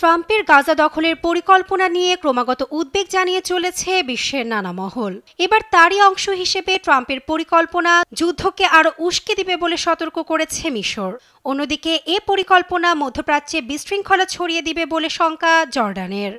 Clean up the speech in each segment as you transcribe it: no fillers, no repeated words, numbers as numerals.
ট্রাম্পের গাজা দখলের পরিকল্পনা নিয়ে ক্রমাগত উদ্বেগ জানিয়ে চলেছে বিশ্বের নানা মহল। এবার তারই অংশ হিসেবে ট্রাম্পের পরিকল্পনা যুদ্ধকে আরও উস্কে দিবে বলে সতর্ক করেছে মিশর। অন্যদিকে এ পরিকল্পনা মধ্যপ্রাচ্যে বিশৃঙ্খলা ছড়িয়ে দিবে বলে শঙ্কা জর্ডানের।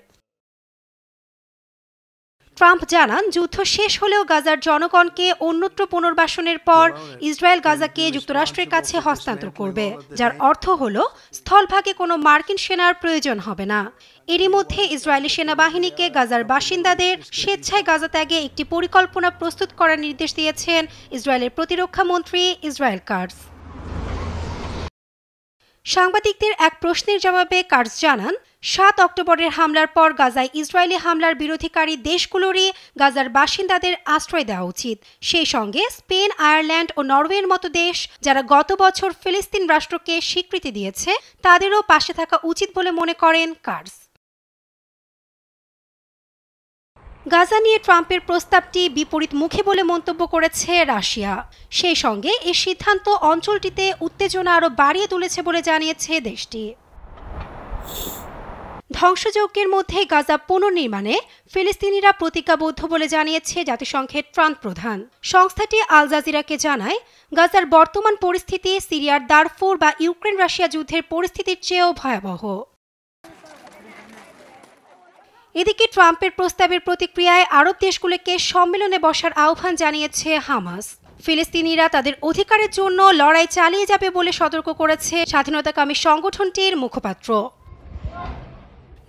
ট্রাম্প জানান, যুদ্ধ শেষ হলেও গাজার জনগণকে অন্যত্র পুনর্বাসনের পর ইসরায়েল গাজাকে যুক্তরাষ্ট্রের কাছে হস্তান্তর করবে, যার অর্থ হল স্থলভাগে কোনো মার্কিন সেনার প্রয়োজন হবে না। এরই মধ্যে ইসরায়েলি সেনাবাহিনীকে গাজার বাসিন্দাদের স্বেচ্ছায় গাজা ত্যাগে একটি পরিকল্পনা প্রস্তুত করার নির্দেশ দিয়েছেন ইসরায়েলের প্রতিরক্ষা মন্ত্রী ইসরায়েল কাটজ। সাংবাদিকদের এক প্রশ্নের জবাবে কাটজ জানান, ৭ অক্টোবরের হামলার পর গাজায় ইসরায়েলি হামলার বিরোধীকারী দেশগুলোরই গাজার বাসিন্দাদের আশ্রয় দেওয়া উচিত। সেই সঙ্গে স্পেন, আয়ারল্যান্ড ও নরওয়ের মতো দেশ যারা গত বছর ফিলিস্তিন রাষ্ট্রকে স্বীকৃতি দিয়েছে, তাদেরও পাশে থাকা উচিত বলে মনে করেন কাটজ। গাজা নিয়ে ট্রাম্পের প্রস্তাবটি বিপরীত মুখে বলে মন্তব্য করেছে রাশিয়া। সেই সঙ্গে এ সিদ্ধান্ত অঞ্চলটিতে উত্তেজনা আরও বাড়িয়ে তুলেছে বলে জানিয়েছে দেশটি। ধ্বংসযজ্ঞের মধ্যে গাজা পুনর্নির্মাণে ফিলিস্তিনিরা প্রতিজ্ঞাবদ্ধ বলে জানিয়েছে জাতিসংঘের ত্রাণ প্রধান। সংস্থাটি আল জাজিরাকে জানায়, গাজার বর্তমান পরিস্থিতি সিরিয়ার দারফুর বা ইউক্রেন রাশিয়া যুদ্ধের পরিস্থিতির চেয়েও ভয়াবহ। এদিকে ট্রাম্পের প্রস্তাবের প্রতিক্রিয়ায় আরব দেশগুলোকে সম্মেলনে বসার আহ্বান জানিয়েছে হামাস। ফিলিস্তিনিরা তাদের অধিকারের জন্য লড়াই চালিয়ে যাবে বলে সতর্ক করেছে স্বাধীনতাকামী সংগঠনটির মুখপাত্র।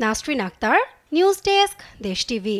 নাসরিন আক্তার, নিউজ ডেস্ক, দেশ টিভি।